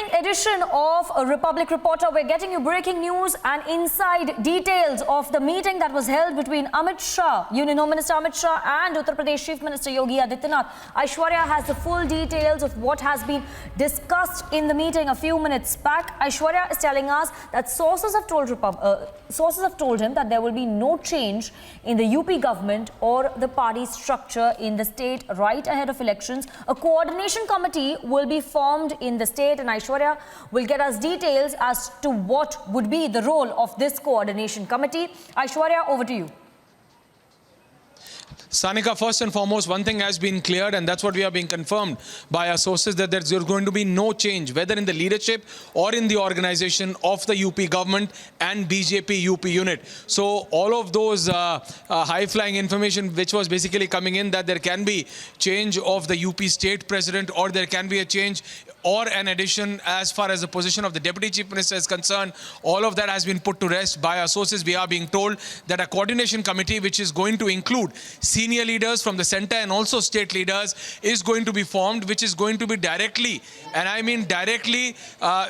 exciting edition of Republic Reporter. We're getting you breaking news and inside details of the meeting that was held between Amit Shah, Union Home Minister Amit Shah, and Uttar Pradesh Chief Minister Yogi Adityanath. Aishwarya has the full details of what has been discussed in the meeting a few minutes back. Aishwarya is telling us that sources have told him that there will be no change in the UP government or the party structure in the state right ahead of elections. A coordination committee will be formed in the state, and Aishwarya will get us details as to what would be the role of this coordination committee. Aishwarya, over to you. Sanika, first and foremost, one thing has been cleared, and that's what we are being confirmed by our sources, that there's going to be no change, whether in the leadership or in the organization of the UP government and BJP UP unit. So all of those high-flying information which was basically coming in, that there can be change of the UP state president, or there can be a change or an addition as far as the position of the Deputy Chief Minister is concerned, all of that has been put to rest by our sources. We are being told that a coordination committee, which is going to include senior leaders from the center and also state leaders, is going to be formed, which is going to be directly, and I mean directly,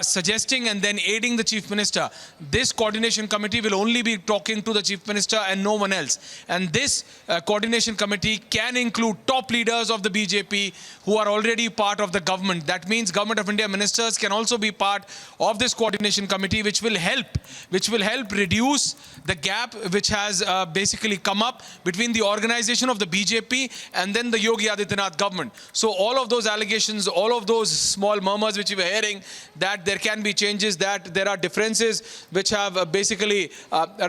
suggesting and then aiding the Chief Minister. This coordination committee will only be talking to the Chief Minister and no one else. And this coordination committee can include top leaders of the BJP who are already part of the government. That means Government of India ministers can also be part of this coordination committee, which will help reduce the gap which has basically come up between the organization of the BJP and then the Yogi Adityanath government. So all of those allegations, all of those small murmurs which we were hearing, that there can be changes, that there are differences which have basically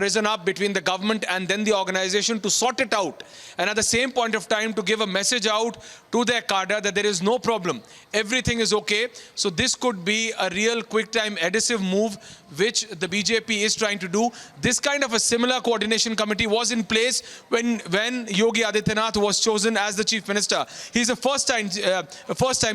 risen up between the government and then the organization, to sort it out. And at the same point of time, to give a message out to their cadre that there is no problem, everything is okay. So this could be a real quick time adhesive move which the BJP is trying to do. This kind of a similar coordination committee was in place when Yogi Adityanath was chosen as the Chief Minister. He's a first time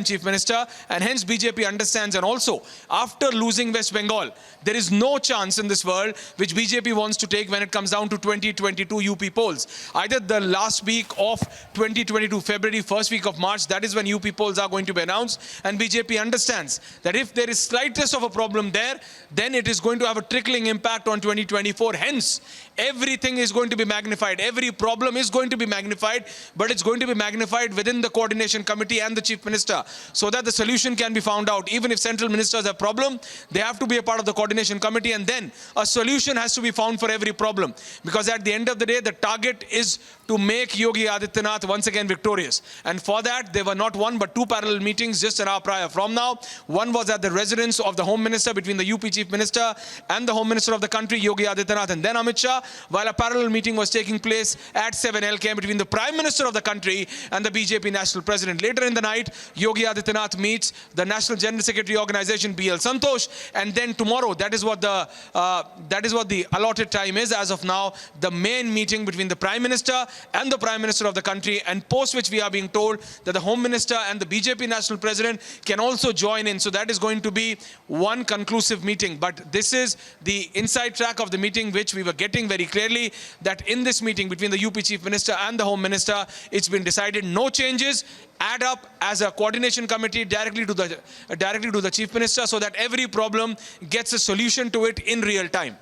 Chief Minister, and hence BJP understands. And also, after losing West Bengal, there is no chance in this world which BJP wants to take when it comes down to 2022 UP polls. Either the last week of 2022, February, first week of March, that is when UP polls are going to be announced, and BJP understands that if there is slightest of a problem there, then it is going to have a trickling impact on 2024. Hence, everything is going to be magnified. Every problem is going to be magnified, but it's going to be magnified within the coordination committee and the Chief Minister, so that the solution can be found out. Even if central ministers have a problem, they have to be a part of the coordination committee, and then a solution has to be found for every problem. Because at the end of the day, the target is to make Yogi Adityanath once again victorious. And for that, there were not one but two parallel meetings just an hour prior from now. One was at the residence of the Home Minister, between the UP Chief Minister and the Home Minister of the country, Yogi Adityanath, and then Amit Shah, while a parallel meeting was taking place at 7 LKM between the Prime Minister of the country and the BJP National President. Later in the night, Yogi Adityanath meets the National General Secretary Organization, BL Santosh, and then tomorrow, that is what the allotted time is as of now, the main meeting between the Prime Minister and the Prime Minister of the country, and post which we are being told that the Home Minister and the BJP National President can also join in. So that is going to be one conclusive meeting. But this is the inside track of the meeting, which we were getting very clearly, that in this meeting between the UP Chief Minister and the Home Minister, it's been decided no changes, add up as a coordination committee directly to the Chief Minister, so that every problem gets a solution to it in real time.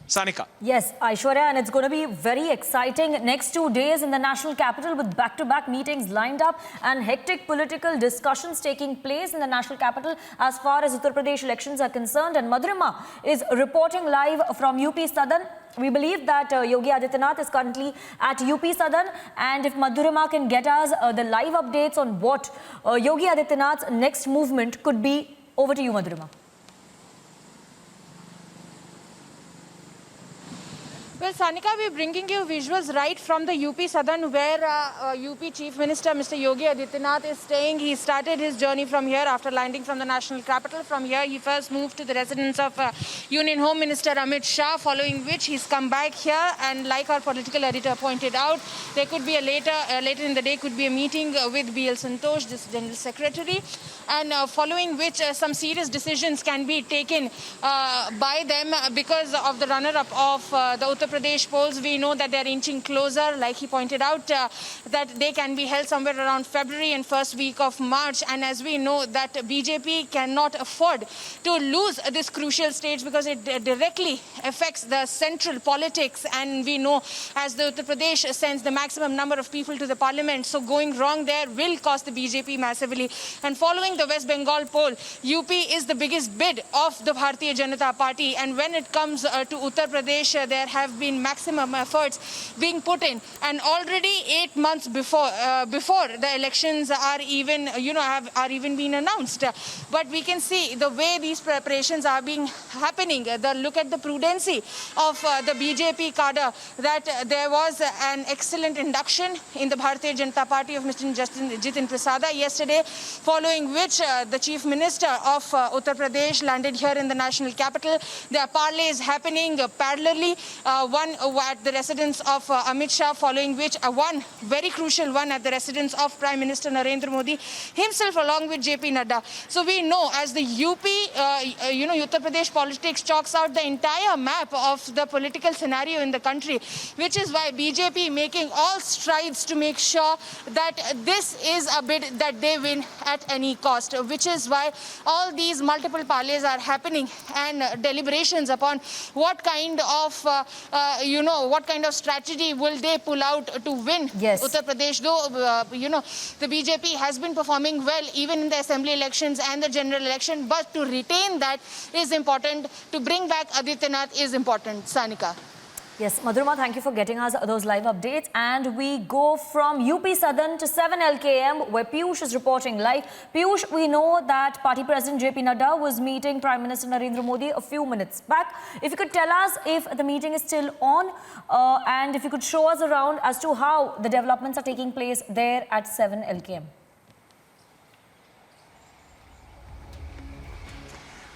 Sanika. Yes, Aishwarya, and it's going to be very exciting next 2 days in the national capital, with back-to-back meetings lined up and hectic political discussions taking place in the national capital as far as Uttar Pradesh elections are concerned. And Madhurima is reporting live from UP Sadan. We believe that Yogi Adityanath is currently at UP Sadan, and if Madhurima can get us the live updates on what Yogi Adityanath's next movement could be. Over to you, Madhurima. Well, Sanika, we're bringing you visuals right from the UP Sadan, where UP Chief Minister Mr. Yogi Adityanath is staying. He started his journey from here after landing from the national capital. From here, he first moved to the residence of Union Home Minister Amit Shah, following which he's come back here. And like our political editor pointed out, there could be a later in the day could be a meeting with BL Santosh, this General Secretary, and following which some serious decisions can be taken by them because of the runner-up of the Uttar Pradesh polls, we know that they're inching closer. Like he pointed out, that they can be held somewhere around February and first week of March. And as we know that BJP cannot afford to lose this crucial stage because it directly affects the central politics. And we know as the Uttar Pradesh sends the maximum number of people to the parliament, so going wrong there will cost the BJP massively. And following the West Bengal poll, UP is the biggest bid of the Bharatiya Janata Party. And when it comes to Uttar Pradesh, there have been maximum efforts being put in. And already 8 months before the elections are even, are even being announced. But we can see the way these preparations are being happening. Look at the prudency of the BJP cadre, that there was an excellent induction in the Bharatiya Janata Party of Mr. Jitin Prasada yesterday, following which the Chief Minister of Uttar Pradesh landed here in the national capital. There are parleys happening parallelly, one at the residence of Amit Shah, following which one very crucial one at the residence of Prime Minister Narendra Modi himself, along with JP Nadda. So we know as the UP, Uttar Pradesh politics chalks out the entire map of the political scenario in the country, which is why BJP making all strides to make sure that this is a bid that they win at any cost, which is why all these multiple parleys are happening and deliberations upon what kind of, what kind of strategy will they pull out to win Uttar Pradesh. Though, the BJP has been performing well even in the assembly elections and the general election, but to retain that is important. To bring back Adityanath is important. Sanika. Yes, Madhurima, thank you for getting us those live updates. And we go from UP Southern to 7 LKM, where Piyush is reporting live. Piyush, we know that Party President JP Nadda was meeting Prime Minister Narendra Modi a few minutes back. If you could tell us if the meeting is still on, and if you could show us around as to how the developments are taking place there at 7 LKM.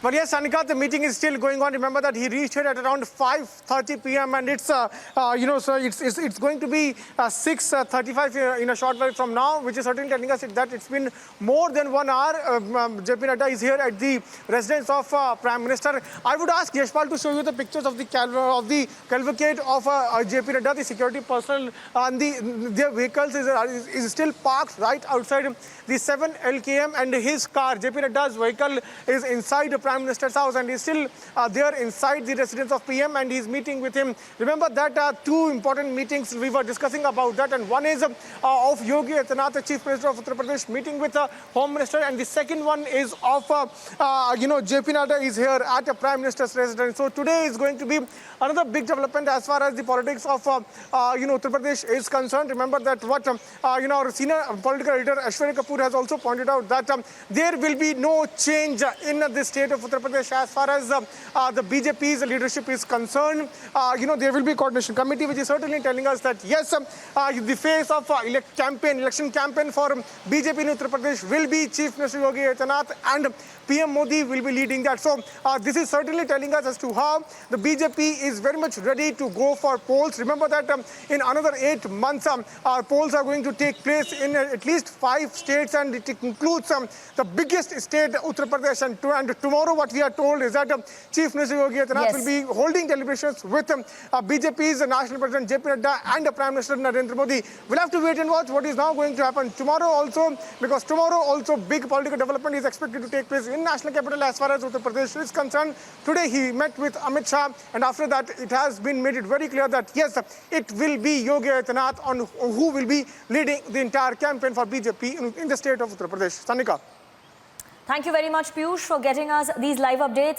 But yes, Sanika, the meeting is still going on. Remember that he reached here at around 5:30 p.m. and it's, so it's going to be 6:35 in a short while from now, which is certainly telling us that it's been more than 1 hour. JP Nadda is here at the residence of Prime Minister. I would ask Yashpal to show you the pictures of the cavalcade of JP Nadda, the security personnel, and their vehicles is still parked right outside the 7 LKM, and his car, JP Nadda's vehicle, is inside the Prime Minister's house, and he's still there inside the residence of PM, and he's meeting with him. Remember that two important meetings we were discussing about that, and one is of Yogi Adityanath, the Chief Minister of Uttar Pradesh, meeting with the Home Minister, and the second one is of JP Nadda is here at the Prime Minister's residence. So today is going to be another big development as far as the politics of Uttar Pradesh is concerned. Remember that what our senior political editor Ashwani Kapoor has also pointed out, that there will be no change in the state of Uttar Pradesh as far as the BJP's leadership is concerned. There will be a coordination committee, which is certainly telling us that yes, the face of election campaign for BJP in Uttar Pradesh will be Chief Minister Yogi Adityanath, and PM Modi will be leading that. So this is certainly telling us as to how the BJP is very much ready to go for polls. Remember that in another 8 months, our polls are going to take place in at least 5 states, and it includes the biggest state, Uttar Pradesh. And tomorrow, what we are told is that Chief Minister Yogi Adityanath will be holding deliberations with BJP's National President JP Nadda and Prime Minister Narendra Modi. We'll have to wait and watch what is now going to happen tomorrow also, because tomorrow also big political development is expected to take place in national capital as far as Uttar Pradesh is concerned. Today he met with Amit Shah, and after that it has been made it very clear that yes, it will be Yogi Adityanath on who will be leading the entire campaign for BJP in the state of Uttar Pradesh. Sanika. Thank you very much, Piyush, for getting us these live updates.